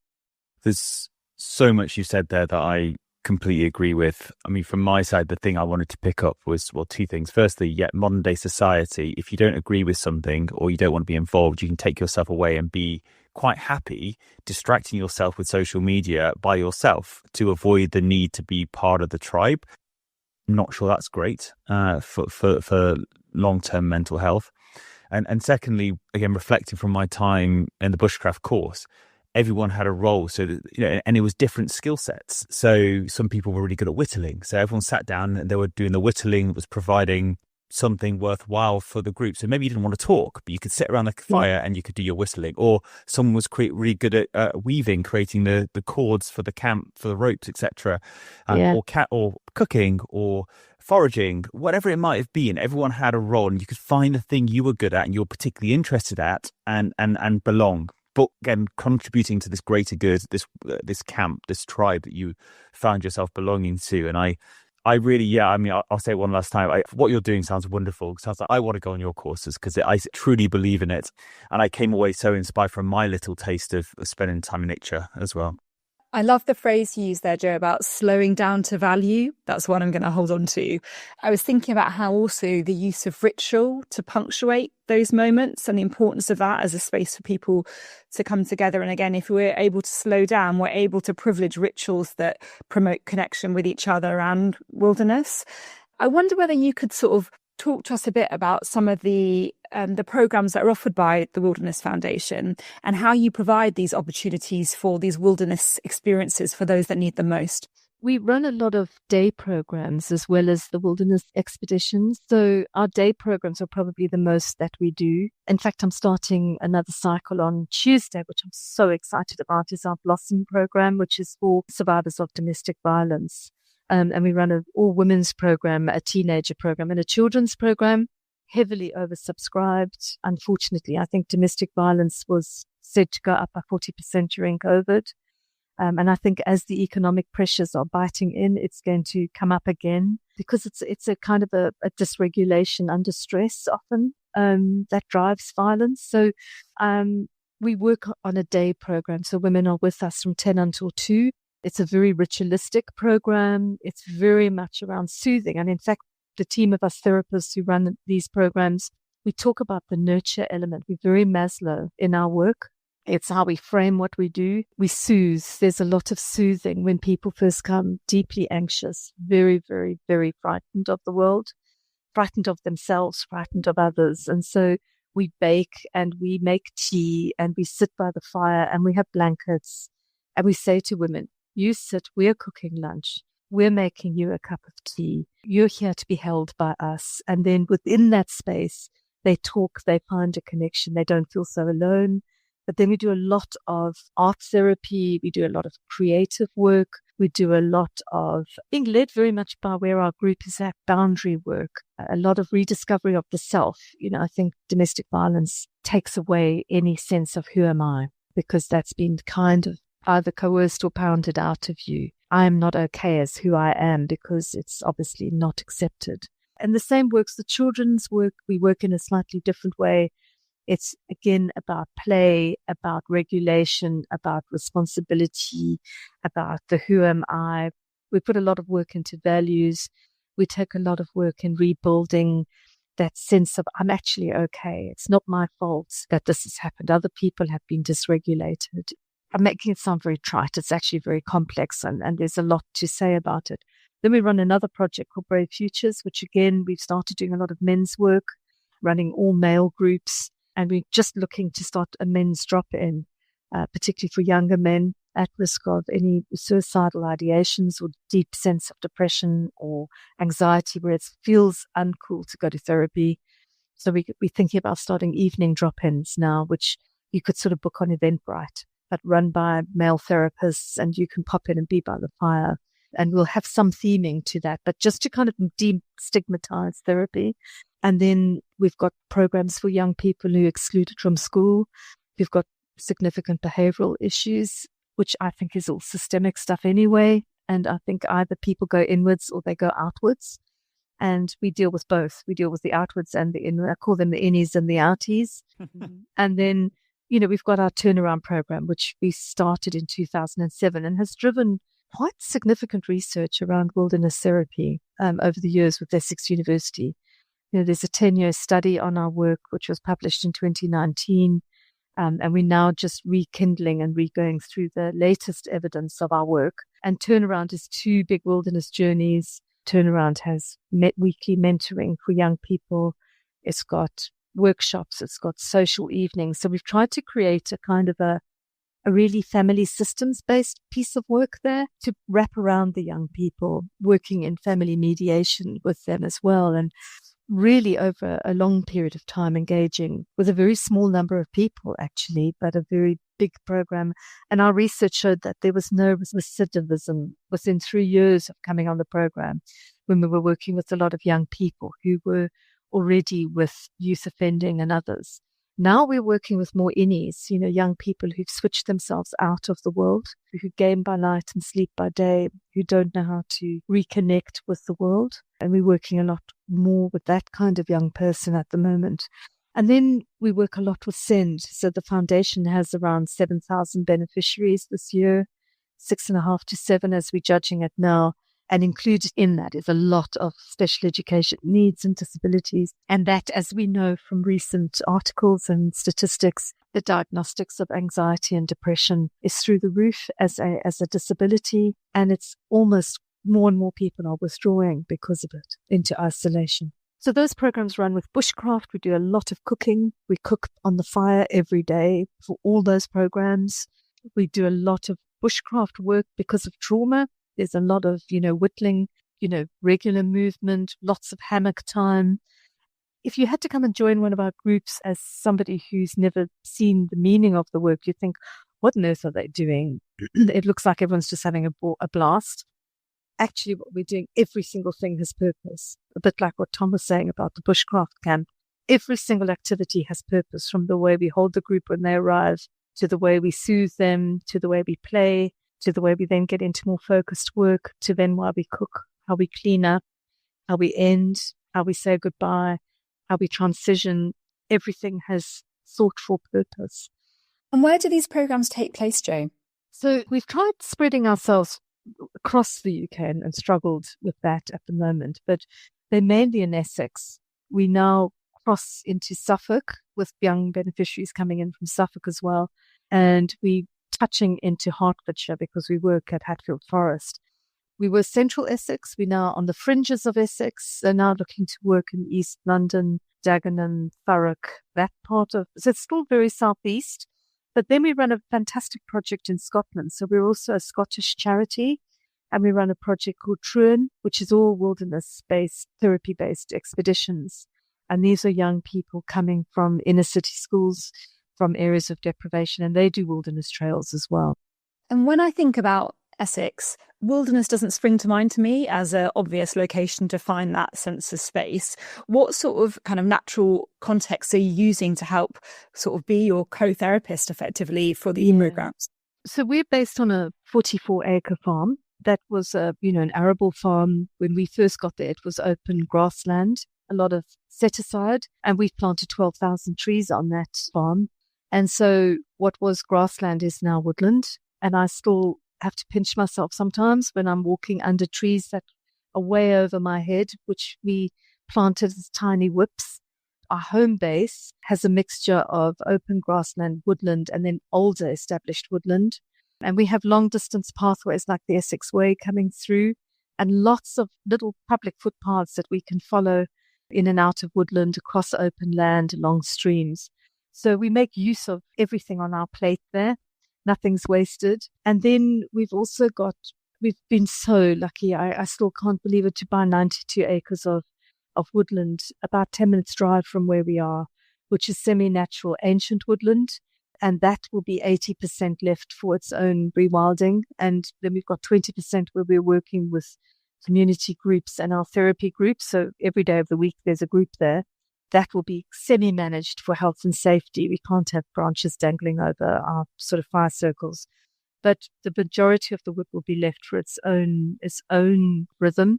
There's so much you said there that I completely agree with. I mean, from my side, the thing I wanted to pick up was, well, two things. Firstly, modern day society, if you don't agree with something or you don't want to be involved, you can take yourself away and be quite happy distracting yourself with social media by yourself to avoid the need to be part of the tribe. I'm not sure that's great for long-term mental health. And secondly, again, reflecting from my time in the bushcraft course, everyone had a role, so that, you know, and it was different skill sets. So some people were really good at whittling, so everyone sat down and they were doing the whittling that was providing something worthwhile for the group. So maybe you didn't want to talk, but you could sit around the fire and you could do your whistling. Or someone was really good at weaving, creating the cords for the camp, for the ropes, etc. Or cooking or foraging, whatever it might have been. Everyone had a role, and you could find the thing you were good at and you're particularly interested at, and belong. But again, contributing to this greater good, this camp, this tribe that you found yourself belonging to. And I really, I mean, I'll say it one last time. What you're doing sounds wonderful. It sounds like I want to go on your courses because I truly believe in it. And I came away so inspired from my little taste of spending time in nature as well. I love the phrase you used there, Joe, about slowing down to value. That's what I'm going to hold on to. I was thinking about how also the use of ritual to punctuate those moments and the importance of that as a space for people to come together. And again, if we're able to slow down, we're able to privilege rituals that promote connection with each other and wilderness. I wonder whether you could sort of talk to us a bit about some of the programs that are offered by the Wilderness Foundation and how you provide these opportunities for these wilderness experiences for those that need them most. We run a lot of day programs as well as the wilderness expeditions. So our day programs are probably the most that we do. In fact, I'm starting another cycle on Tuesday, which I'm so excited about, is our Blossom program, which is for survivors of domestic violence. And we run an all-women's program, a teenager program, and a children's program, heavily oversubscribed. Unfortunately, I think domestic violence was said to go up by 40% during COVID. And I think as the economic pressures are biting in, it's going to come up again because it's a kind of a dysregulation under stress often that drives violence. So we work on a day program. So women are with us from 10 until 2. It's a very ritualistic program. It's very much around soothing. And in fact, the team of us therapists who run these programs, we talk about the nurture element. We're very Maslow in our work. It's how we frame what we do. We soothe. There's a lot of soothing when people first come deeply anxious, very, very, very frightened of the world, frightened of themselves, frightened of others. And so we bake and we make tea and we sit by the fire and we have blankets and we say to women, you sit, we're cooking lunch. We're making you a cup of tea. You're here to be held by us. And then within that space, they talk, they find a connection. They don't feel so alone. But then we do a lot of art therapy. We do a lot of creative work. We do a lot of being led very much by where our group is at, boundary work, a lot of rediscovery of the self. I think domestic violence takes away any sense of who am I, because that's been kind of either coerced or pounded out of you. I am not okay as who I am because it's obviously not accepted. And the same works the children's work. We work in a slightly different way. It's again about play, about regulation, about responsibility, about the who am I. We put a lot of work into values. We take a lot of work in rebuilding that sense of I'm actually okay. It's not my fault that this has happened. Other people have been dysregulated. I'm making it sound very trite. It's actually very complex and there's a lot to say about it. Then we run another project called Brave Futures, which again, we've started doing a lot of men's work, running all male groups. And we're just looking to start a men's drop-in, particularly for younger men at risk of any suicidal ideations or deep sense of depression or anxiety where it feels uncool to go to therapy. So we're thinking about starting evening drop-ins now, which you could sort of book on Eventbrite, but run by male therapists, and you can pop in and be by the fire. And we'll have some theming to that, but just to kind of destigmatize therapy. And then we've got programs for young people who are excluded from school. We've got significant behavioral issues, which I think is all systemic stuff anyway. And I think either people go inwards or they go outwards. And we deal with both. We deal with the outwards and the inwards. I call them the innies and the outies. And then, we've got our turnaround program, which we started in 2007 and has driven quite significant research around wilderness therapy over the years with Essex University. There's a 10-year study on our work, which was published in 2019, and we're now just rekindling and re-going through the latest evidence of our work. And Turnaround is 2 big wilderness journeys. Turnaround has weekly mentoring for young people. It's got workshops. It's got social evenings. So we've tried to create a kind of a really family systems-based piece of work there to wrap around the young people, working in family mediation with them as well. And really over a long period of time engaging with a very small number of people, actually, but a very big program. And our research showed that there was no recidivism within 3 years of coming on the program when we were working with a lot of young people who were already with youth offending and others. Now we're working with more innies, young people who've switched themselves out of the world, who game by night and sleep by day, who don't know how to reconnect with the world. And we're working a lot more with that kind of young person at the moment. And then we work a lot with SEND. So the foundation has around 7,000 beneficiaries this year, 6.5 to 7 as we're judging it now. And included in that is a lot of special education needs and disabilities. And that, as we know from recent articles and statistics, the diagnostics of anxiety and depression is through the roof as a disability. And it's almost more and more people are withdrawing because of it into isolation. So those programs run with bushcraft. We do a lot of cooking. We cook on the fire every day for all those programs. We do a lot of bushcraft work because of trauma. There's a lot of, whittling, regular movement, lots of hammock time. If you had to come and join one of our groups as somebody who's never seen the meaning of the work, you think, what on earth are they doing? It looks like everyone's just having a blast. Actually, what we're doing, every single thing has purpose. A bit like what Tom was saying about the bushcraft camp. Every single activity has purpose, from the way we hold the group when they arrive, to the way we soothe them, to the way we play, to the way we then get into more focused work, to then why we cook, how we clean up, how we end, how we say goodbye, how we transition. Everything has thought for purpose. And where do these programs take place, Jo? So we've tried spreading ourselves across the UK and struggled with that at the moment, but they're mainly in Essex. We now cross into Suffolk with young beneficiaries coming in from Suffolk as well. And we touching into Hertfordshire because we work at Hatfield Forest. We were central Essex. We're now on the fringes of Essex. They're now looking to work in East London, Dagenham, Thurrock, that part of. So it's still very southeast. But then we run a fantastic project in Scotland. So we're also a Scottish charity. And we run a project called Truan, which is all wilderness-based, therapy-based expeditions. And these are young people coming from inner city schools, from areas of deprivation, and they do wilderness trails as well. And when I think about Essex, wilderness doesn't spring to mind to me as an obvious location to find that sense of space. What sort of kind of natural context are you using to help sort of be your co-therapist effectively for the programs? So we're based on a 44-acre farm. That was an arable farm. When we first got there, it was open grassland, a lot of set aside, and we've planted 12,000 trees on that farm. And so what was grassland is now woodland. And I still have to pinch myself sometimes when I'm walking under trees that are way over my head, which we planted as tiny whips. Our home base has a mixture of open grassland, woodland, and then older established woodland. And we have long distance pathways like the Essex Way coming through, and lots of little public footpaths that we can follow in and out of woodland, across open land, along streams. So we make use of everything on our plate there. Nothing's wasted. And then we've been so lucky. I still can't believe it, to buy 92 acres of woodland about 10 minutes drive from where we are, which is semi-natural ancient woodland. And that will be 80% left for its own rewilding. And then we've got 20% where we're working with community groups and our therapy groups. So every day of the week, there's a group there. That will be semi-managed for health and safety. We can't have branches dangling over our sort of fire circles. But the majority of the wood will be left for its own rhythm.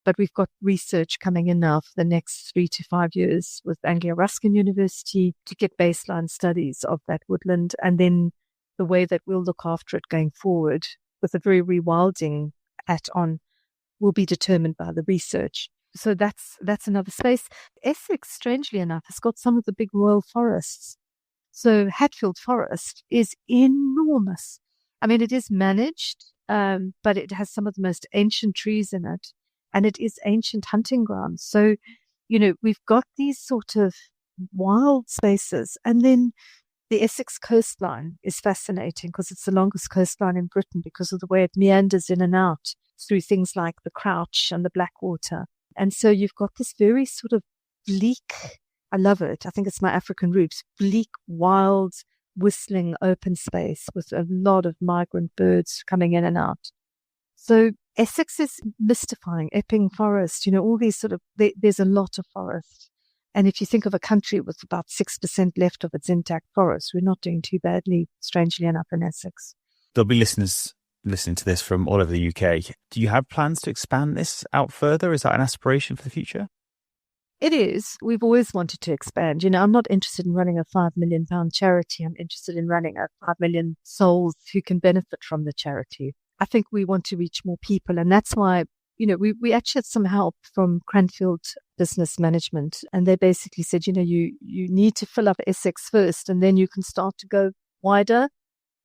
But we've got research coming in now for the next 3 to 5 years with Anglia Ruskin University to get baseline studies of that woodland. And then the way that we'll look after it going forward with a very rewilding hat on will be determined by the research. So that's another space. Essex, strangely enough, has got some of the big royal forests. So Hatfield Forest is enormous. I mean, it is managed, but it has some of the most ancient trees in it. And it is ancient hunting grounds. So, we've got these sort of wild spaces. And then the Essex coastline is fascinating because it's the longest coastline in Britain because of the way it meanders in and out through things like the Crouch and the Blackwater. And so you've got this very sort of bleak, I love it, I think it's my African roots, bleak, wild, whistling open space with a lot of migrant birds coming in and out. So Essex is mystifying, Epping Forest, all these there's a lot of forest. And if you think of a country with about 6% left of its intact forest, we're not doing too badly, strangely enough, in Essex. There'll be listeners listening to this from all over the UK. Do you have plans to expand this out further? Is that an aspiration for the future? It is. We've always wanted to expand. I'm not interested in running a £5 million charity. I'm interested in running a 5 million souls who can benefit from the charity. I think we want to reach more people. And that's why, we actually had some help from Cranfield Business Management. And they basically said, you need to fill up Essex first and then you can start to go wider.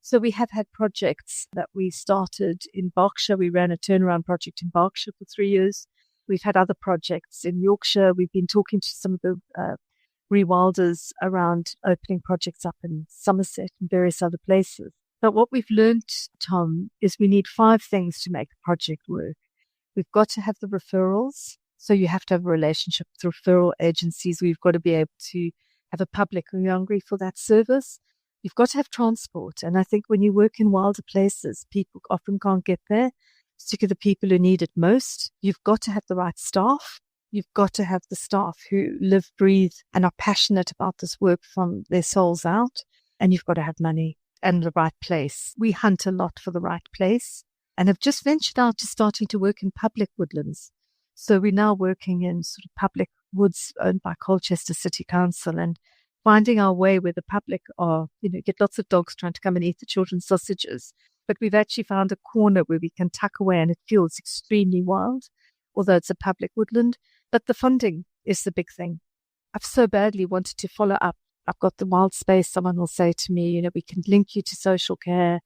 So we have had projects that we started in Berkshire. We ran a turnaround project in Berkshire for 3 years. We've had other projects in Yorkshire. We've been talking to some of the rewilders around opening projects up in Somerset and various other places. But what we've learned, Tom, is we need 5 things to make a project work. We've got to have the referrals. So you have to have a relationship with referral agencies. We've got to be able to have a public who are hungry for that service. You've got to have transport. And I think when you work in wilder places, people often can't get there, particularly the people who need it most. You've got to have the right staff. You've got to have the staff who live, breathe, and are passionate about this work from their souls out. And you've got to have money and the right place. We hunt a lot for the right place and have just ventured out to starting to work in public woodlands. So we're now working in sort of public woods owned by Colchester City Council and finding our way where the public are, get lots of dogs trying to come and eat the children's sausages. But we've actually found a corner where we can tuck away and it feels extremely wild, although it's a public woodland. But the funding is the big thing. I've so badly wanted to follow up. I've got the wild space. Someone will say to me, we can link you to social care,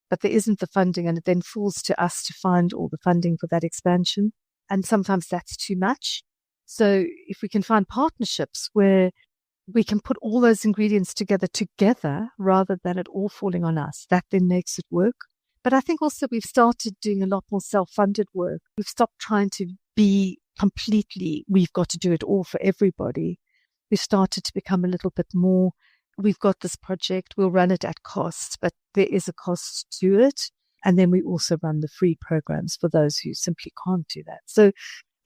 but there isn't the funding. And it then falls to us to find all the funding for that expansion. And sometimes that's too much. So if we can find partnerships where we can put all those ingredients together rather than it all falling on us, that then makes it work. But I think also we've started doing a lot more self-funded work. We've stopped trying to be completely, we've got to do it all for everybody. We've started to become a little bit more, we've got this project, we'll run it at cost, but there is a cost to it. And then we also run the free programs for those who simply can't do that. So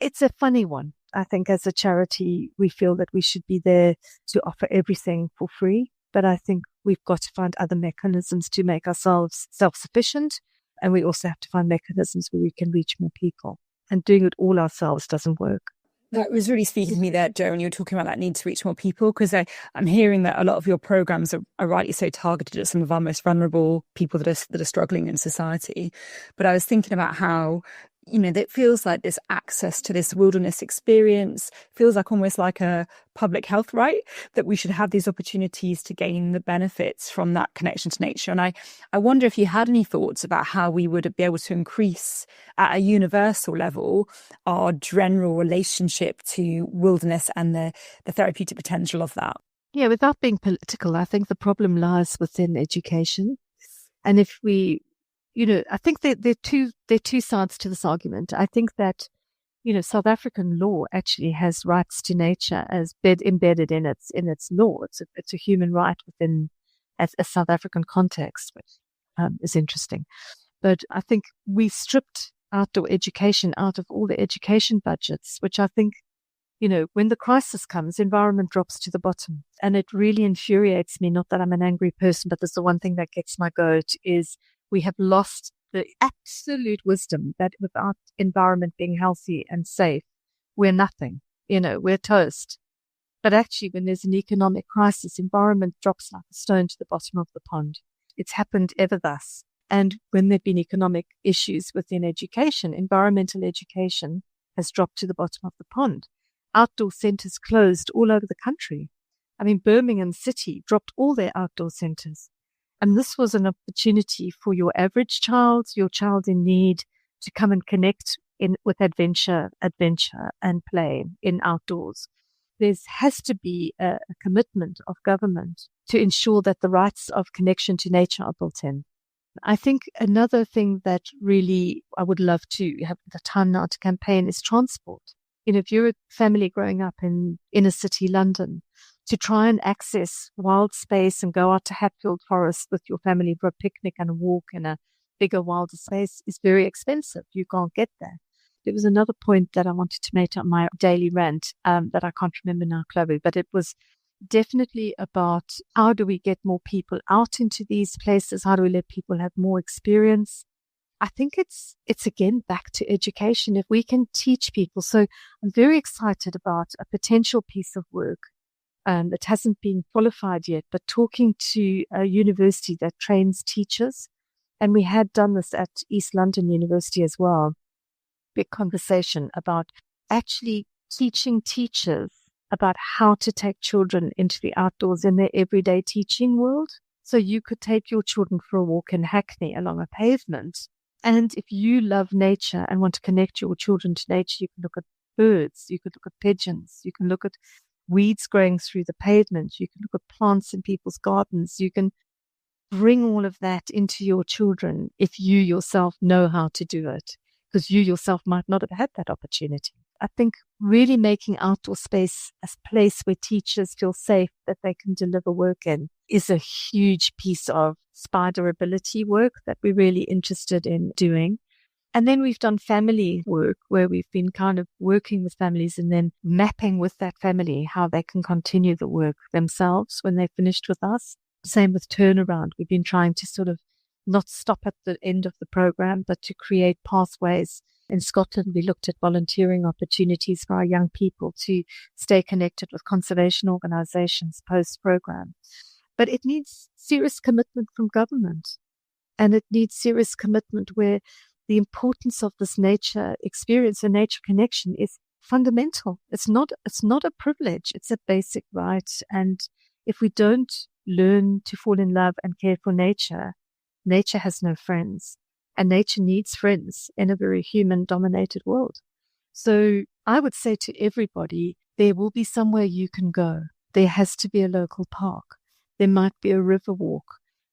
it's a funny one. I think as a charity, we feel that we should be there to offer everything for free. But I think we've got to find other mechanisms to make ourselves self-sufficient. And we also have to find mechanisms where we can reach more people. And doing it all ourselves doesn't work. That was really speaking to me there, Jo, when you were talking about that need to reach more people, because I'm hearing that a lot of your programs are rightly so targeted at some of our most vulnerable people that are struggling in society. But I was thinking about how, it feels like this access to this wilderness experience feels like almost like a public health right, that we should have these opportunities to gain the benefits from that connection to nature. And I wonder if you had any thoughts about how we would be able to increase at a universal level our general relationship to wilderness and the therapeutic potential of that. Yeah, without being political, I think the problem lies within education. And if we I think there are two sides to this argument. I think that, South African law actually has rights to nature as embedded in its law. It's a human right within a South African context, which is interesting. But I think we stripped outdoor education out of all the education budgets, which I think, when the crisis comes, environment drops to the bottom. And it really infuriates me, not that I'm an angry person, but there's the one thing that gets my goat is we have lost the absolute wisdom that without environment being healthy and safe, we're nothing. We're toast. But actually, when there's an economic crisis, environment drops like a stone to the bottom of the pond. It's happened ever thus. And when there have been economic issues within education, environmental education has dropped to the bottom of the pond. Outdoor centers closed all over the country. I mean, Birmingham City dropped all their outdoor centers. And this was an opportunity for your average child, your child in need, to come and connect with adventure and play in outdoors. There has to be a commitment of government to ensure that the rights of connection to nature are built in. I think another thing that really I would love to have the time now to campaign is transport. If you're a family growing up in inner city London, to try and access wild space and go out to Hatfield Forest with your family for a picnic and a walk in a bigger, wilder space is very expensive. You can't get there. There was another point that I wanted to make on my daily rant that I can't remember now, Chloe, but it was definitely about how do we get more people out into these places? How do we let people have more experience? I think it's again back to education. If we can teach people. So I'm very excited about a potential piece of work that hasn't been qualified yet, but talking to a university that trains teachers. And we had done this at East London University as well. Big conversation about actually teaching teachers about how to take children into the outdoors in their everyday teaching world. So you could take your children for a walk in Hackney along a pavement. And if you love nature and want to connect your children to nature, you can look at birds, you could look at pigeons, you can look at weeds growing through the pavement, you can look at plants in people's gardens. You can bring all of that into your children if you yourself know how to do it, because you yourself might not have had that opportunity. I think really making outdoor space a place where teachers feel safe that they can deliver work in is a huge piece of spider ability work that we're really interested in doing. And then we've done family work where we've been kind of working with families and then mapping with that family how they can continue the work themselves when they're finished with us. Same with turnaround. We've been trying to sort of not stop at the end of the program, but to create pathways. In Scotland, we looked at volunteering opportunities for our young people to stay connected with conservation organizations post-program. But it needs serious commitment from government, and it needs serious commitment where the importance of this nature experience and nature connection is fundamental. It's not a privilege. It's a basic right. And if we don't learn to fall in love and care for nature, nature has no friends. And nature needs friends in a very human-dominated world. So I would say to everybody, there will be somewhere you can go. There has to be a local park. There might be a river walk.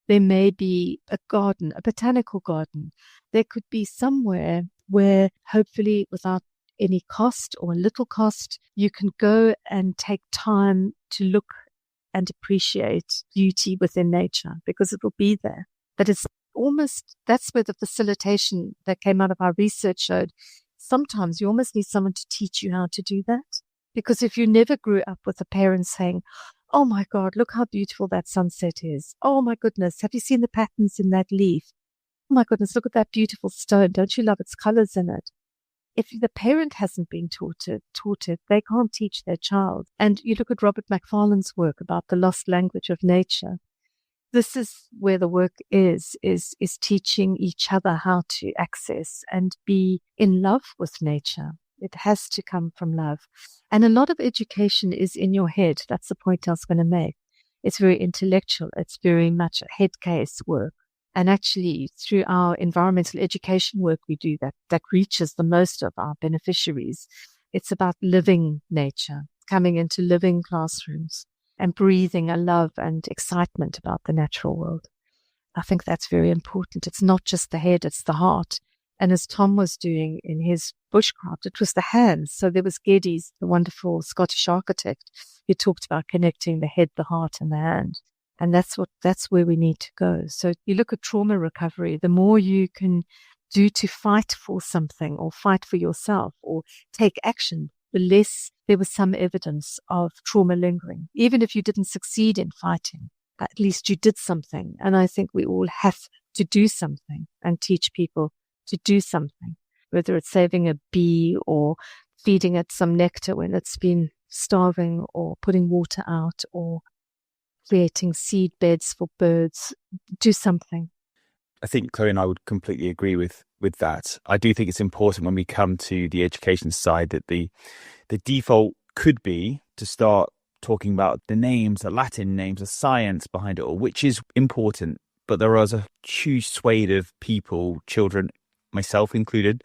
There may be a garden, a botanical garden. There could be somewhere where hopefully without any cost or little cost, you can go and take time to look and appreciate beauty within nature, because it will be there. But it's that's where the facilitation that came out of our research showed. Sometimes you almost need someone to teach you how to do that. Because if you never grew up with a parent saying, oh my God, look how beautiful that sunset is. Oh my goodness, have you seen the patterns in that leaf? Oh my goodness, look at that beautiful stone. Don't you love its colors in it? If the parent hasn't been taught it, they can't teach their child. And you look at Robert Macfarlane's work about the lost language of nature. This is where the work is teaching each other how to access and be in love with nature. It has to come from love. And a lot of education is in your head. That's the point I was going to make. It's very intellectual. It's very much head case work. And actually, through our environmental education work we do that reaches the most of our beneficiaries, it's about living nature, coming into living classrooms and breathing a love and excitement about the natural world. I think that's very important. It's not just the head, it's the heart. And as Tom was doing in his bushcraft, it was the hands. So there was Geddes, the wonderful Scottish architect, who talked about connecting the head, the heart, and the hand. And that's where we need to go. So you look at trauma recovery, the more you can do to fight for something or fight for yourself or take action, the less there was some evidence of trauma lingering. Even if you didn't succeed in fighting, at least you did something. And I think we all have to do something and teach people to do something, whether it's saving a bee or feeding it some nectar when it's been starving or putting water out or creating seed beds for birds. Do something. I think Chloe and I would completely agree with that. I do think it's important when we come to the education side that the default could be to start talking about the names, the Latin names, the science behind it all, which is important. But there is a huge swathe of people, children, myself included,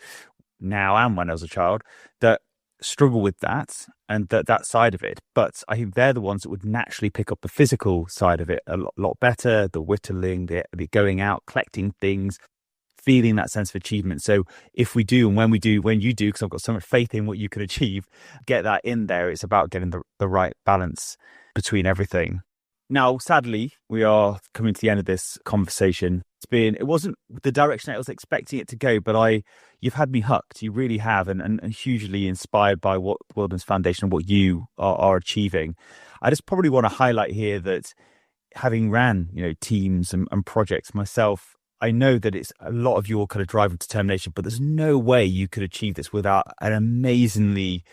now and when I was a child, that struggle with that and that side of it. But I think they're the ones that would naturally pick up the physical side of it a lot better, the whittling, the going out, collecting things, feeling that sense of achievement. So if we do, and when you do, because I've got so much faith in what you can achieve, get that in there. It's about getting the right balance between everything. Now, sadly, we are coming to the end of this conversation. It wasn't the direction I was expecting it to go, but you've had me hooked. You really have, and hugely inspired by what Wilderness Foundation and what you are achieving. I just probably want to highlight here that having ran, teams and projects myself, I know that it's a lot of your kind of drive and determination, but there's no way you could achieve this without an amazingly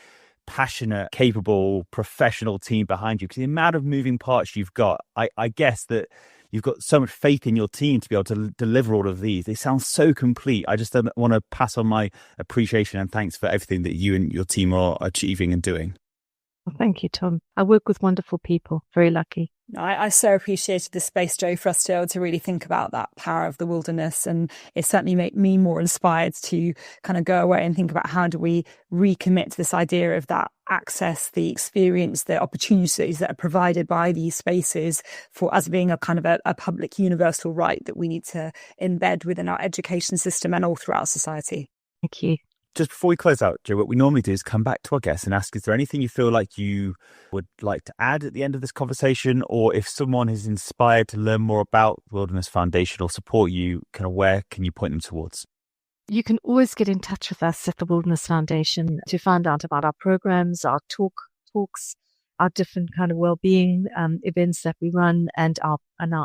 passionate, capable, professional team behind you. Because the amount of moving parts you've got, I guess that you've got so much faith in your team to be able to deliver all of these. They sound so complete. I just want to pass on my appreciation and thanks for everything that you and your team are achieving and doing. Well, thank you, Tom. I work with wonderful people. Very lucky. I so appreciated this space, Jo, for us to be able to really think about that power of the wilderness. And it certainly made me more inspired to kind of go away and think about how do we recommit to this idea of that access, the experience, the opportunities that are provided by these spaces for us being a kind of a public universal right that we need to embed within our education system and all throughout society. Thank you. Just before we close out, Jo, what we normally do is come back to our guests and ask, is there anything you feel like you would like to add at the end of this conversation? Or if someone is inspired to learn more about Wilderness Foundation or support you, kind of where can you point them towards? You can always get in touch with us at the Wilderness Foundation to find out about our programs, our talks, our different kind of well-being events that we run, and our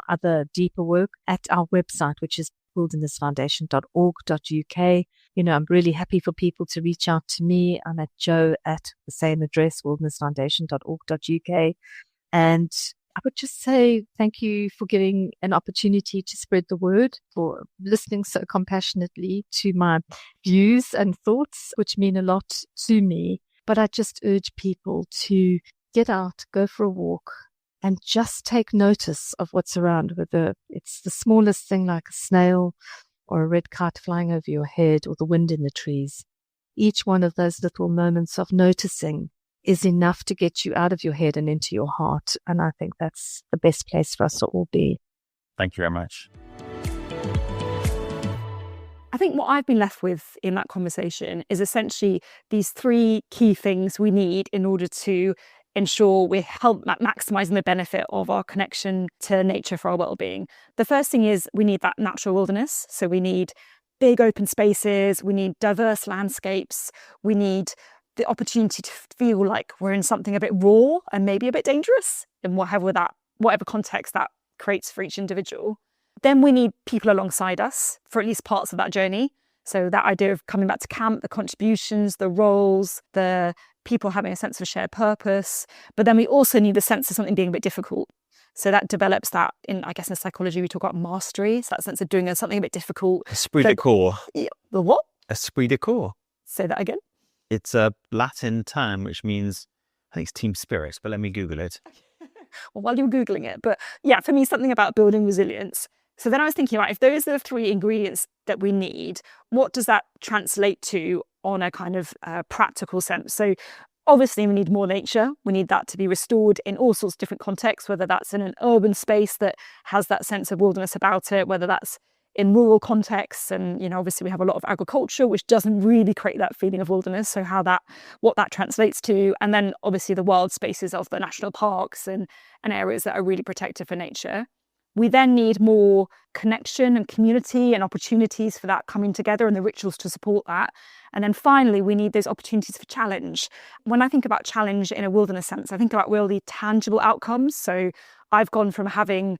other deeper work at our website, which is wildernessfoundation.org.uk. I'm really happy for people to reach out to me. I'm at Jo at the same address, wildernessfoundation.org.uk. And I would just say thank you for giving an opportunity to spread the word, for listening so compassionately to my views and thoughts, which mean a lot to me. But I just urge people to get out, go for a walk, and just take notice of what's around, whether it's the smallest thing like a snail or a red kite flying over your head or the wind in the trees. Each one of those little moments of noticing is enough to get you out of your head and into your heart. And I think that's the best place for us to all be. Thank you very much. I think what I've been left with in that conversation is essentially these three key things we need in order to ensure we help maximising the benefit of our connection to nature for our well-being. The first thing is we need that natural wilderness. So we need big open spaces, we need diverse landscapes, we need the opportunity to feel like we're in something a bit raw and maybe a bit dangerous in whatever context that creates for each individual. Then we need people alongside us for at least parts of that journey. So that idea of coming back to camp, the contributions, the roles, the people having a sense of shared purpose. But then we also need the sense of something being a bit difficult. So that develops that in psychology, we talk about mastery. So that sense of doing something a bit difficult. Esprit de corps. Yeah, the what? Esprit de corps. Say that again. It's a Latin term which means, I think it's team spirit, but let me Google it. Well, while you're Googling it. But yeah, for me, something about building resilience. So then I was thinking, right, if those are the three ingredients that we need, what does that translate to on a kind of practical sense? So obviously we need more nature. We need that to be restored in all sorts of different contexts, whether that's in an urban space that has that sense of wilderness about it, whether that's in rural contexts. And, obviously we have a lot of agriculture, which doesn't really create that feeling of wilderness. So what that translates to, and then obviously the wild spaces of the national parks and areas that are really protected for nature. We then need more connection and community and opportunities for that coming together and the rituals to support that. And then finally, we need those opportunities for challenge. When I think about challenge in a wilderness sense, I think about really tangible outcomes. So I've gone from having,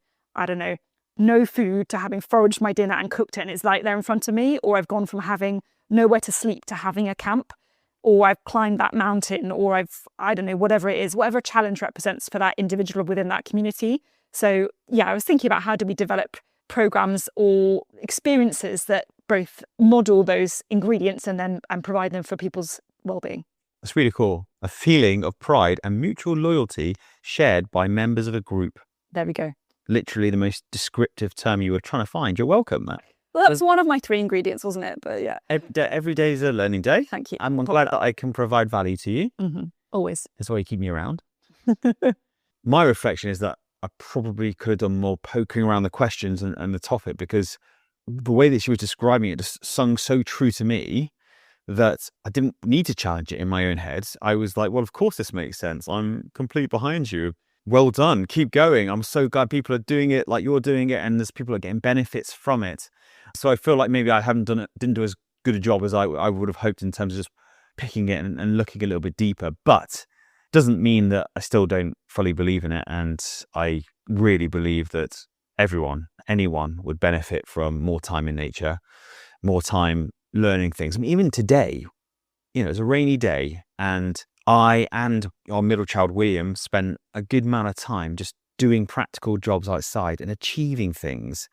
no food to having foraged my dinner and cooked it and it's right there in front of me. Or I've gone from having nowhere to sleep to having a camp. Or I've climbed that mountain, or whatever it is, whatever a challenge represents for that individual within that community. So yeah, I was thinking about how do we develop programs or experiences that both model those ingredients and provide them for people's well-being. That's really cool. A feeling of pride and mutual loyalty shared by members of a group. There we go. Literally the most descriptive term you were trying to find. You're welcome, Matt. Well, that was one of my three ingredients, wasn't it? But yeah. Every day is a learning day. Thank you. I'm glad that I can provide value to you. Mm-hmm. Always. That's why you keep me around. My reflection is that I probably could have done more poking around the questions and the topic, because the way that she was describing it just sung so true to me that I didn't need to challenge it in my own head. I was like, well, of course this makes sense. I'm completely behind you. Well done. Keep going. I'm so glad people are doing it like you're doing it, and there's people are getting benefits from it. So I feel like maybe I didn't do as good a job as I would have hoped in terms of just picking it and looking a little bit deeper. But doesn't mean that I still don't fully believe in it. And I really believe that anyone would benefit from more time in nature, more time learning things. I mean, even today, it's a rainy day, and I and our middle child, William, spent a good amount of time just doing practical jobs outside and achieving things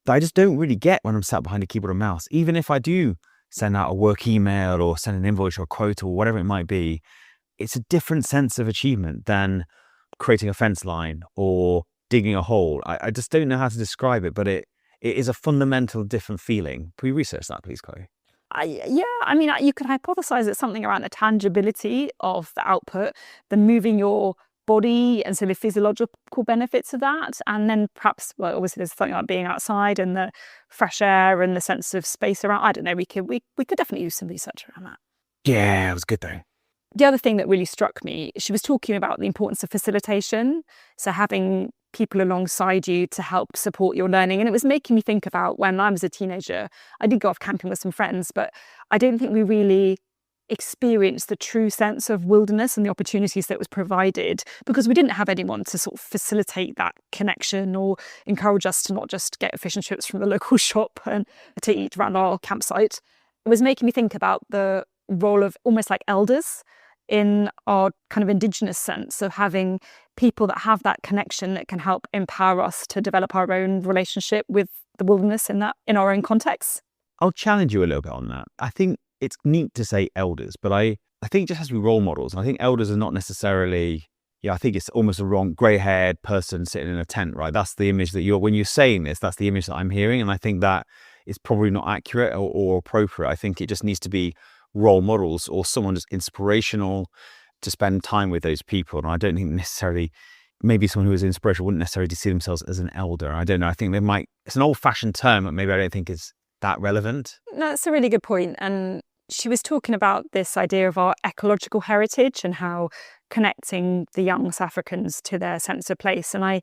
that I just don't really get when I'm sat behind a keyboard and mouse. Even if I do send out a work email or send an invoice or a quote or whatever it might be, it's a different sense of achievement than creating a fence line or digging a hole. I just don't know how to describe it, but it is a fundamental different feeling. Can we research that, please, Chloe? You could hypothesize it's something around the tangibility of the output, the moving your body, and so the physiological benefits of that. And then perhaps, well, obviously there's something like being outside and the fresh air and the sense of space around. I don't know, we could definitely use some research around that. Yeah, it was good though. The other thing that really struck me, she was talking about the importance of facilitation. So having people alongside you to help support your learning. And it was making me think about when I was a teenager, I did go off camping with some friends, but I don't think we really experienced the true sense of wilderness and the opportunities that was provided, because we didn't have anyone to sort of facilitate that connection or encourage us to not just get fish and chips from the local shop and to eat around our campsite. It was making me think about the role of almost like elders in our kind of Indigenous sense of having people that have that connection that can help empower us to develop our own relationship with the wilderness in our own context. I'll challenge you a little bit on that. I think it's neat to say elders, but I think it just has to be role models. And I think elders are not necessarily, I think it's almost a wrong grey-haired person sitting in a tent, right? That's the image that when you're saying this, that's the image that I'm hearing. And I think that is probably not accurate or appropriate. I think it just needs to be role models or someone just inspirational to spend time with those people. And I don't think necessarily, maybe someone who is inspirational wouldn't necessarily see themselves as an elder. I don't know. I think it's an old-fashioned term, but maybe I don't think is that relevant. No, that's a really good point. And she was talking about this idea of our ecological heritage and how connecting the young South Africans to their sense of place. And I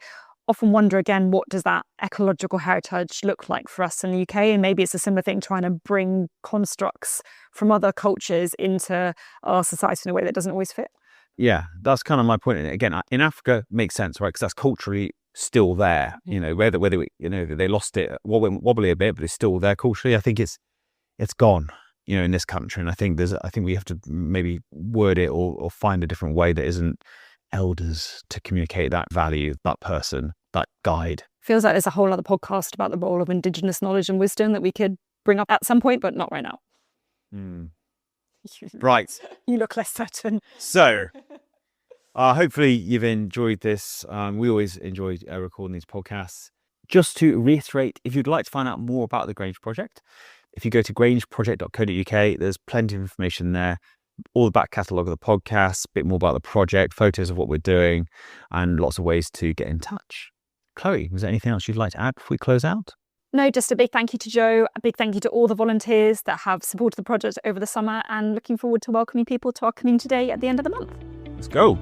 often wonder again, what does that ecological heritage look like for us in the UK? And maybe it's a similar thing, trying to bring constructs from other cultures into our society in a way that doesn't always fit. Yeah, that's kind of my point. And again, in Africa, it makes sense, right? Because that's culturally still there. You know, whether they lost it, wobbly a bit, but it's still there culturally. I think it's gone, in this country. And I think we have to maybe word it or find a different way that isn't elders to communicate that value, that person, that guide. Feels like there's a whole other podcast about the role of Indigenous knowledge and wisdom that we could bring up at some point, but not right now. Right. You look less certain. So, hopefully you've enjoyed this. We always enjoy recording these podcasts. Just to reiterate, if you'd like to find out more about the Grange Project, if you go to grangeproject.co.uk, there's plenty of information there. All the back catalogue of the podcast, a bit more about the project, photos of what we're doing, and lots of ways to get in touch. Chloe, was there anything else you'd like to add before we close out? No, just a big thank you to Joe, a big thank you to all the volunteers that have supported the project over the summer, and looking forward to welcoming people to our Community Day at the end of the month. Let's go.